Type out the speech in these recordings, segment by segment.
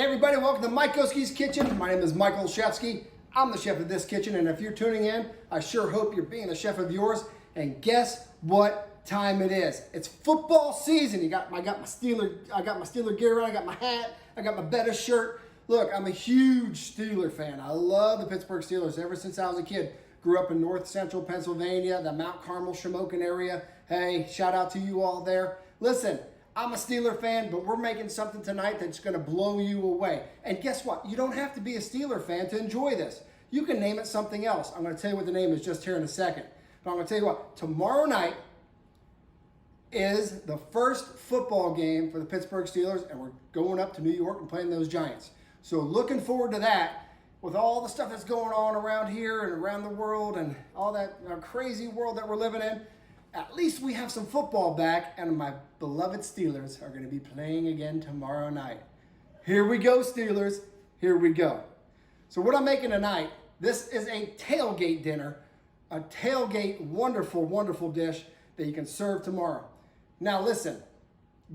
Hey everybody, welcome to Mike Oski's Kitchen. My name is Michael Olszewski. I'm the chef of this kitchen, and if you're tuning in, I sure hope you're being a chef of yours. And guess what time it is? It's football season. I got my Steeler gear on, I got my hat, I got my better shirt. Look, I'm a huge Steeler fan. I love the Pittsburgh Steelers ever since I was a kid. Grew up in north central Pennsylvania, the Mount Carmel, Shamokin area. Hey, shout out to you all there. Listen, I'm a Steeler fan, but we're making something tonight that's going to blow you away. And guess what? You don't have to be a Steeler fan to enjoy this. You can name it something else. I'm going to tell you what the name is just here in a second. But I'm going to tell you what, tomorrow night is the first football game for the Pittsburgh Steelers, and we're going up to New York and playing those Giants. So looking forward to that. With all the stuff that's going on around here and around the world and all that crazy world that we're living in, at least we have some football back, and my beloved Steelers are going to be playing again tomorrow night. Here we go, Steelers. Here we go. So what I'm making tonight, this is a tailgate dinner, a tailgate wonderful, wonderful dish that you can serve tomorrow. Now listen,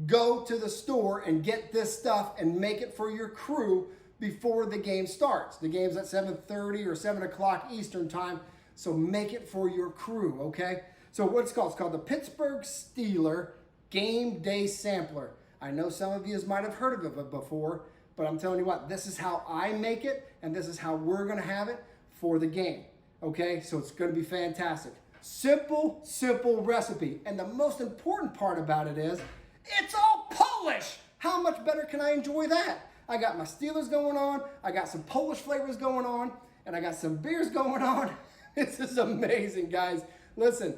go to the store and get this stuff and make it for your crew before the game starts. The game's at 7:30 or 7 o'clock Eastern time, so make it for your crew, okay? So what it's called the Pittsburgh Steelers Game Day Sampler. I know some of you might have heard of it before, but I'm telling you what, this is how I make it, and this is how we're gonna have it for the game, okay? So it's gonna be fantastic. Simple, simple recipe. And the most important part about it is, it's all Polish. How much better can I enjoy that? I got my Steelers going on, I got some Polish flavors going on, and I got some beers going on. This is amazing, guys. Listen,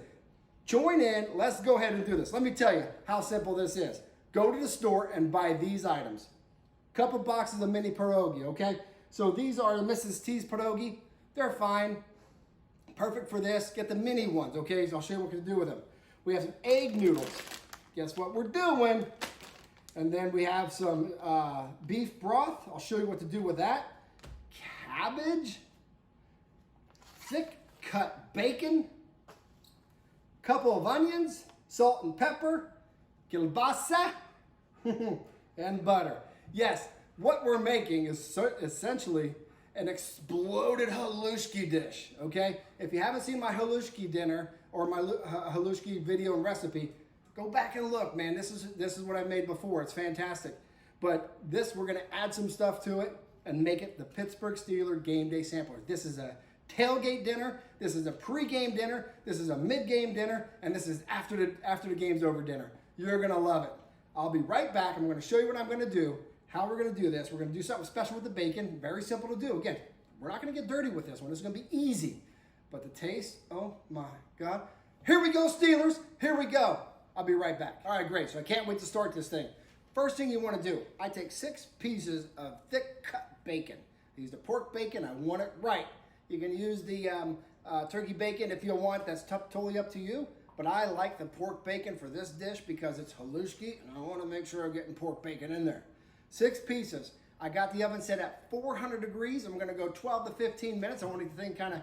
join in. Let's go ahead and do this. Let me tell you how simple this is. Go to the store and buy these items. Couple boxes of mini pierogi, okay? So these are Mrs. T's pierogi. They're fine. Perfect for this. Get the mini ones, okay? So I'll show you what we can do with them. We have some egg noodles. Guess what we're doing? And then we have some beef broth. I'll show you what to do with that. Cabbage. Thick cut bacon. Couple of onions. Salt and pepper. Kielbasa. And butter. Yes, what we're making is essentially an exploded Haluski dish, okay? If you haven't seen my Haluski dinner or my Haluski video and recipe, go back and look, man. This is what I made before. It's fantastic. But this, we're going to add some stuff to it and make it the Pittsburgh Steelers Game Day Sampler. This is a tailgate dinner. This is a pre-game dinner. This is a mid-game dinner. And this is after the game's over dinner. You're going to love it. I'll be right back. I'm going to show you what I'm going to do, how we're going to do this. We're going to do something special with the bacon. Very simple to do. Again, we're not going to get dirty with this one. It's going to be easy. But the taste, oh my God. Here we go, Steelers. Here we go. I'll be right back. All right, great. So I can't wait to start this thing. First thing you want to do, I take 6 pieces of thick cut bacon. I use the pork bacon. I want it right. You can use the turkey bacon if you want. That's totally up to you. But I like the pork bacon for this dish because it's Haluski, and I want to make sure I'm getting pork bacon in there. 6 pieces. I got the oven set at 400 degrees. I'm going to go 12 to 15 minutes. I want the thing kind of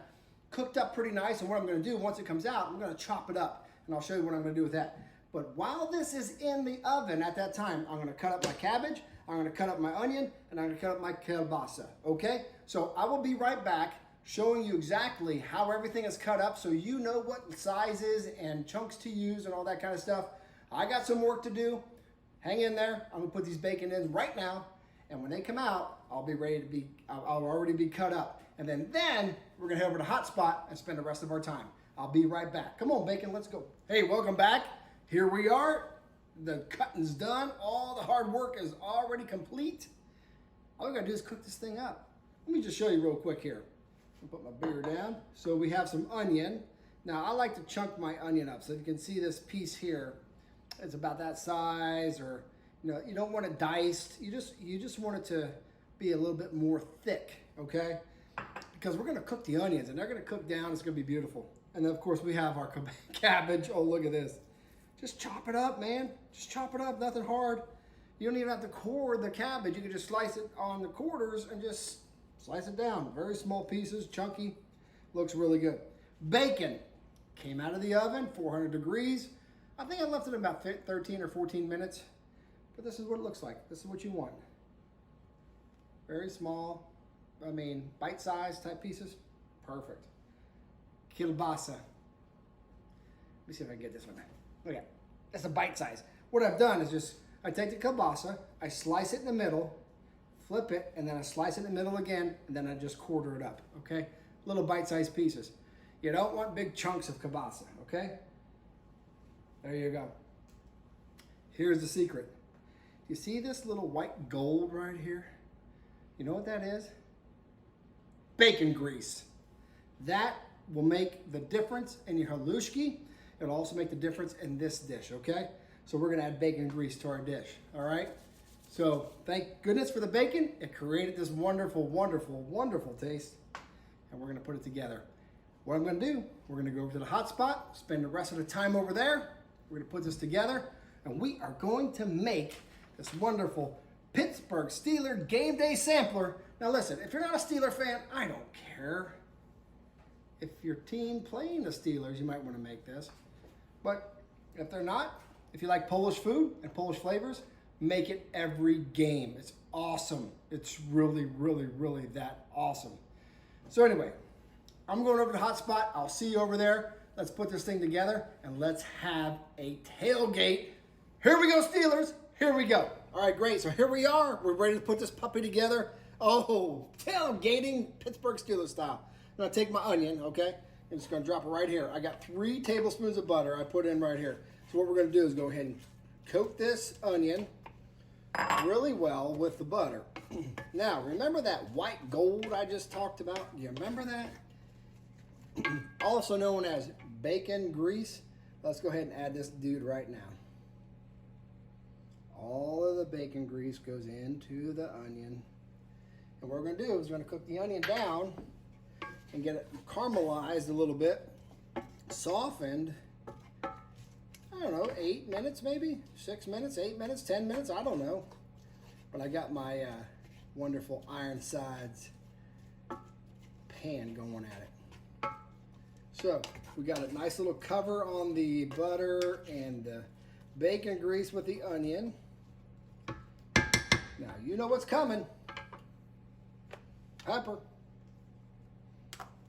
cooked up pretty nice. And what I'm going to do, once it comes out, I'm going to chop it up. And I'll show you what I'm going to do with that. But while this is in the oven at that time, I'm going to cut up my cabbage, I'm going to cut up my onion, and I'm going to cut up my kielbasa, okay? So I will be right back showing you exactly how everything is cut up so you know what sizes and chunks to use and all that kind of stuff. I got some work to do. Hang in there. I'm going to put these bacon in right now, and when they come out, I'll already be cut up. And then we're going to head over to Hot Spot and spend the rest of our time. I'll be right back. Come on, bacon, let's go. Hey, welcome back. Here we are. The cutting's done. All the hard work is already complete. All we gotta do is cook this thing up. Let me just show you real quick here. I'll put my beer down. So we have some onion. Now I like to chunk my onion up. So you can see this piece here. It's about that size, or you don't want it diced. You just want it to be a little bit more thick, okay? Because we're gonna cook the onions and they're gonna cook down. It's gonna be beautiful. And then of course we have our cabbage. Oh, look at this. Just chop it up, man. Just chop it up, nothing hard. You don't even have to core the cabbage. You can just slice it on the quarters and just slice it down. Very small pieces, chunky. Looks really good. Bacon came out of the oven, 400 degrees. I think I left it about 13 or 14 minutes. But this is what it looks like. This is what you want. Very small, I mean, bite-sized type pieces. Perfect. Kielbasa. Let me see if I can get this one. Look at it. That's a bite size. What I've done is just, I take the kielbasa, I slice it in the middle, flip it, and then I slice it in the middle again, and then I just quarter it up, okay? Little bite-sized pieces. You don't want big chunks of kielbasa, okay? There you go. Here's the secret. You see this little white gold right here? You know what that is? Bacon grease. That will make the difference in your haluski. It'll also make the difference in this dish, okay? So we're gonna add bacon grease to our dish, all right? So thank goodness for the bacon. It created this wonderful, wonderful, wonderful taste. And we're gonna put it together. What I'm gonna do, we're gonna go over to the hot spot, spend the rest of the time over there. We're gonna put this together, and we are going to make this wonderful Pittsburgh Steelers game day sampler. Now listen, if you're not a Steeler fan, I don't care. If your team playing the Steelers, you might want to make this. But if they're not, if you like Polish food and Polish flavors, make it every game. It's awesome. It's really, really, really that awesome. So anyway, I'm going over to the hot spot. I'll see you over there. Let's put this thing together and let's have a tailgate. Here we go, Steelers. Here we go. All right, great. So here we are. We're ready to put this puppy together. Oh, tailgating Pittsburgh Steelers style. I'm gonna take my onion, okay? I'm just gonna drop it right here. I got 3 tablespoons of butter I put in right here. So what we're gonna do is go ahead and coat this onion really well with the butter. Now, remember that white gold I just talked about? Do you remember that? Also known as bacon grease. Let's go ahead and add this dude right now. All of the bacon grease goes into the onion. And what we're gonna do is we're gonna cook the onion down and get it caramelized a little bit, softened, I don't know, 8 minutes maybe, 6 minutes, 8 minutes, 10 minutes, I don't know. But I got my wonderful iron sides pan going at it. So we got a nice little cover on the butter and the bacon grease with the onion. Now you know what's coming. Pepper.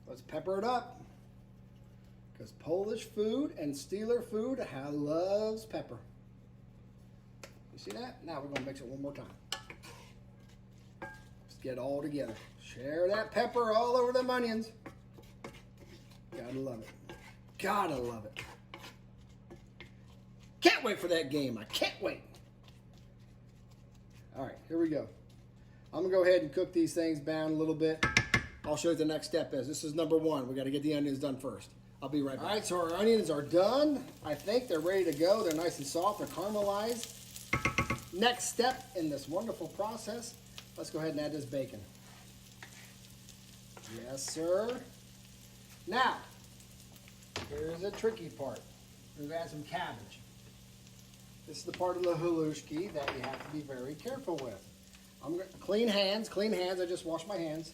Let's pepper it up. Because Polish food and Steeler food loves pepper. You see that? Now we're going to mix it one more time. Let's get it all together. Share that pepper all over them onions. Gotta love it. Gotta love it. Can't wait for that game. I can't wait. All right, here we go. I'm going to go ahead and cook these things down a little bit. I'll show you what the next step is. This is number 1. We got to get the onions done first. I'll be right back. All right, so our onions are done. I think they're ready to go. They're nice and soft. They're caramelized. Next step in this wonderful process, let's go ahead and add this bacon. Yes, sir. Now, here's the tricky part. We're going to add some cabbage. This is the part of the haluski that you have to be very careful with. I'm going to clean hands. I just washed my hands.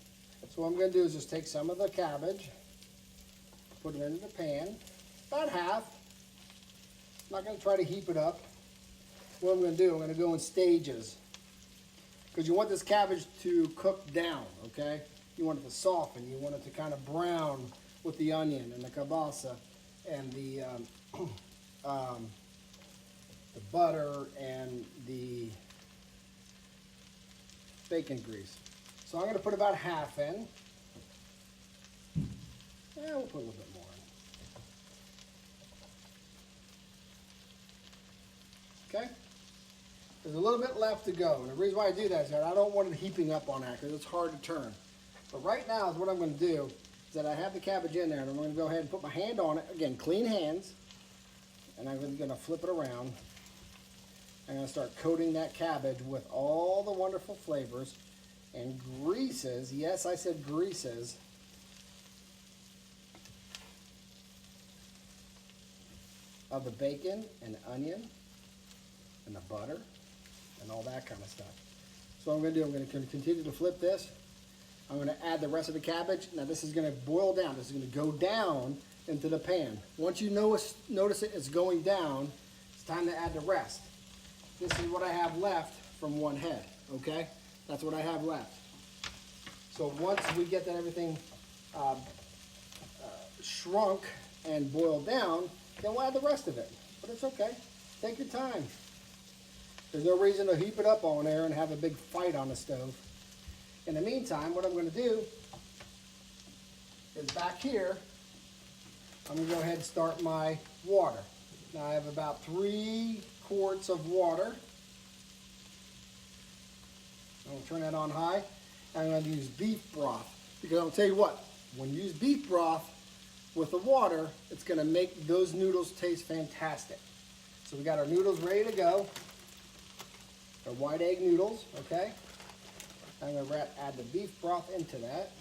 So what I'm going to do is just take some of the cabbage, put it into the pan, about half. I'm not going to try to heap it up. What I'm going to do, I'm going to go in stages. Because you want this cabbage to cook down, okay? You want it to soften. You want it to kind of brown with the onion and the kielbasa and the butter and the bacon grease. So I'm going to put about half in. Yeah, we'll put a little bit more in. Okay? There's a little bit left to go. And the reason why I do that is that I don't want it heaping up on that because it's hard to turn. But right now is what I'm going to do is that I have the cabbage in there and I'm going to go ahead and put my hand on it. Again, clean hands. And I'm going to flip it around. I'm going to start coating that cabbage with all the wonderful flavors and greases. Yes, I said greases. Of the bacon and the onion and the butter and all that kind of stuff. So what I'm going to do, I'm going to continue to flip this. I'm going to add the rest of the cabbage. Now this is going to boil down. This is going to go down into the pan. Once you notice it is going down, it's time to add the rest. This is what I have left from one head, okay? That's what I have left. So once we get that everything shrunk and boiled down, then we'll add the rest of it. But it's okay. Take your time. There's no reason to heap it up on there and have a big fight on the stove. In the meantime, what I'm going to do is back here, I'm going to go ahead and start my water. Now I have about 3 quarts of water. I'm going to turn that on high. I'm going to use beef broth, because I'll tell you what, when you use beef broth with the water, it's going to make those noodles taste fantastic. So we got our noodles ready to go. Our white egg noodles, okay? I'm going to add the beef broth into that.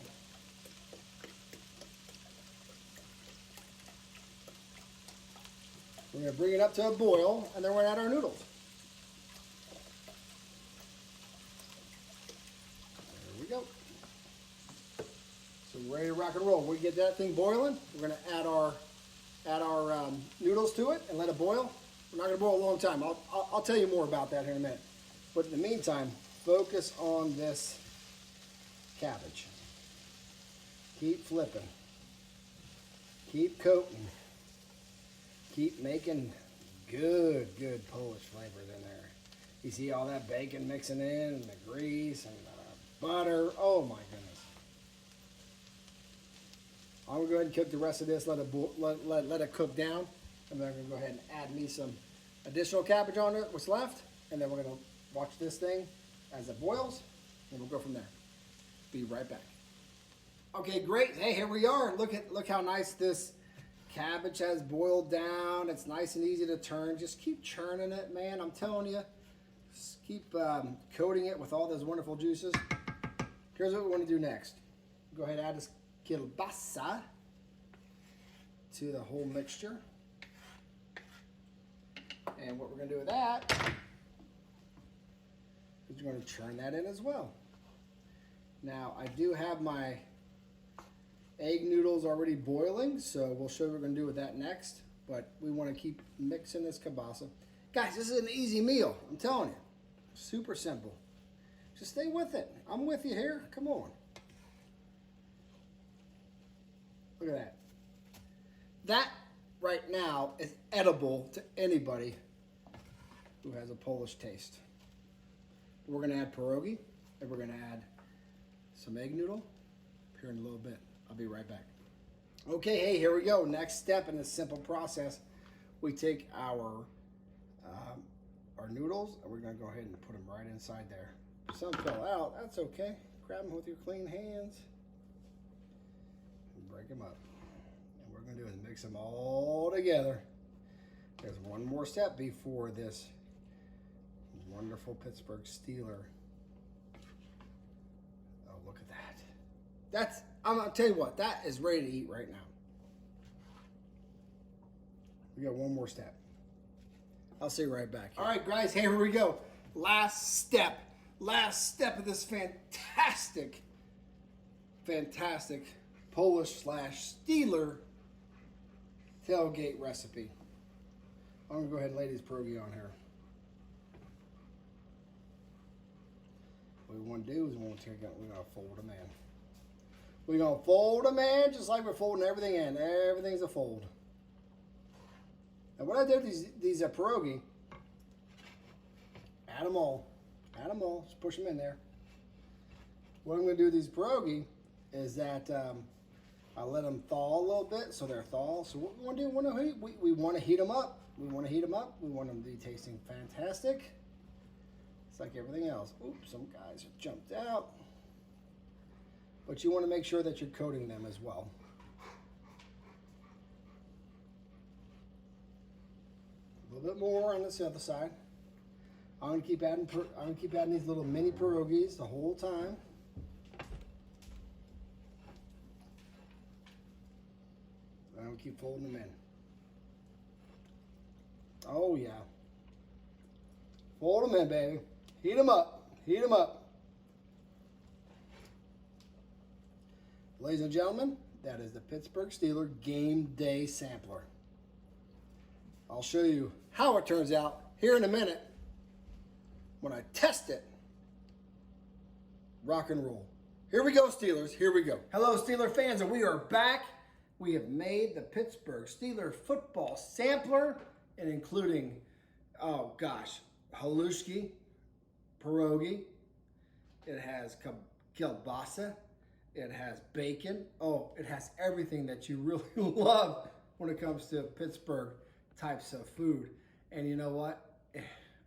We're going to bring it up to a boil, and then we're going to add our noodles. There we go. So we're ready to rock and roll. When we get that thing boiling, we're going to add our noodles to it and let it boil. We're not going to boil a long time. I'll tell you more about that here in a minute. But in the meantime, focus on this cabbage. Keep flipping. Keep coating. Keep making good Polish flavors in there. You see all that bacon mixing in and the grease and the butter. Oh my goodness. I'm going to go ahead and cook the rest of this, let it cook down. And then I'm going to go ahead and add me some additional cabbage on it, what's left. And then we're going to watch this thing as it boils, and we'll go from there. Be right back. Okay, great. Hey, here we are. Look how nice this cabbage has boiled down. It's nice and easy to turn. Just keep churning it, man. I'm telling you. Just keep coating it with all those wonderful juices. Here's what we want to do next. Go ahead and add this kielbasa to the whole mixture. And what we're going to do with that is we're going to churn that in as well. Now, I do have my egg noodles already boiling, so we'll show you what we're going to do with that next. But we want to keep mixing this kielbasa. Guys, this is an easy meal. I'm telling you. Super simple. Just stay with it. I'm with you here. Come on. Look at that. That right now is edible to anybody who has a Polish taste. We're going to add pierogi, and we're going to add some egg noodle here in a little bit. I'll be right back. Okay, hey, here we go. Next step in this simple process, we take our noodles, and we're going to go ahead and put them right inside there. If some fell out, that's okay. Grab them with your clean hands and break them up. And what we're going to do is mix them all together. There's one more step before this wonderful Pittsburgh Steeler. Oh, look at that. I'm going to tell you what, that is ready to eat right now. We got one more step. I'll see you right back here. All right, guys, here we go. Last step of this fantastic Polish/Steeler tailgate recipe. I'm going to go ahead and lay these pierogi on here. What we want to do is we're going to fold them in. We're going to fold them in just like we're folding everything in. Everything's a fold. And what I did with these pierogi, add them all. Just push them in there. What I'm going to do with these pierogi is that I let them thaw a little bit so they're thaw. So what we want to do, we want to heat them up. We want them to be tasting fantastic. It's like everything else. Oops, some guys have jumped out. But you want to make sure that you're coating them as well. A little bit more on this other side. I'm going to keep adding these little mini pierogis the whole time. I'm going to keep folding them in. Oh yeah. Fold them in, baby. Heat them up. Heat them up. Ladies and gentlemen, that is the Pittsburgh Steelers Game Day Sampler. I'll show you how it turns out here in a minute when I test it. Rock and roll. Here we go, Steelers. Here we go. Hello, Steeler fans, and we are back. We have made the Pittsburgh Steelers football sampler, and including, oh gosh, Haluski, pierogi. It has kielbasa. It has bacon. Oh, it has everything that you really love when it comes to Pittsburgh types of food. And you know what? It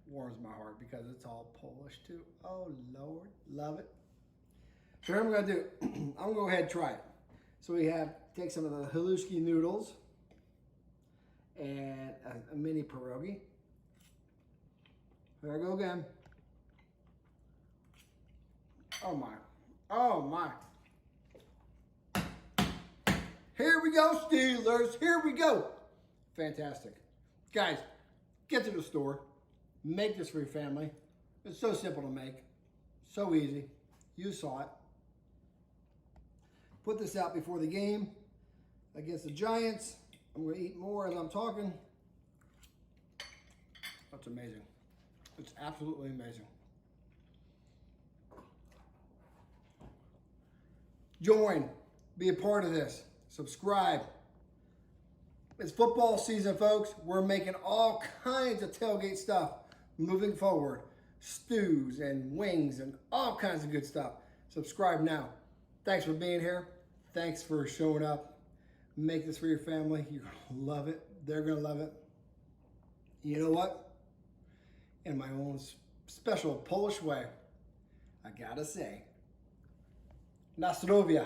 warms my heart because it's all Polish too. Oh Lord, love it. So what I'm gonna do, I'm gonna go ahead and try it. So we take some of the Haluski noodles and a mini pierogi. There I go again. Oh my, oh my. Here we go, Steelers, here we go. Fantastic. Guys, get to the store, make this for your family. It's so simple to make, so easy. You saw it. Put this out before the game against the Giants. I'm gonna eat more as I'm talking. That's amazing. It's absolutely amazing. Join, be a part of this, subscribe. It's football season, folks. We're making all kinds of tailgate stuff moving forward. Stews and wings and all kinds of good stuff. Subscribe now. Thanks for being here. Thanks for showing up. Make this for your family. You're going to love it. They're going to love it. You know what? In my own special Polish way, I got to say, na zdrowie.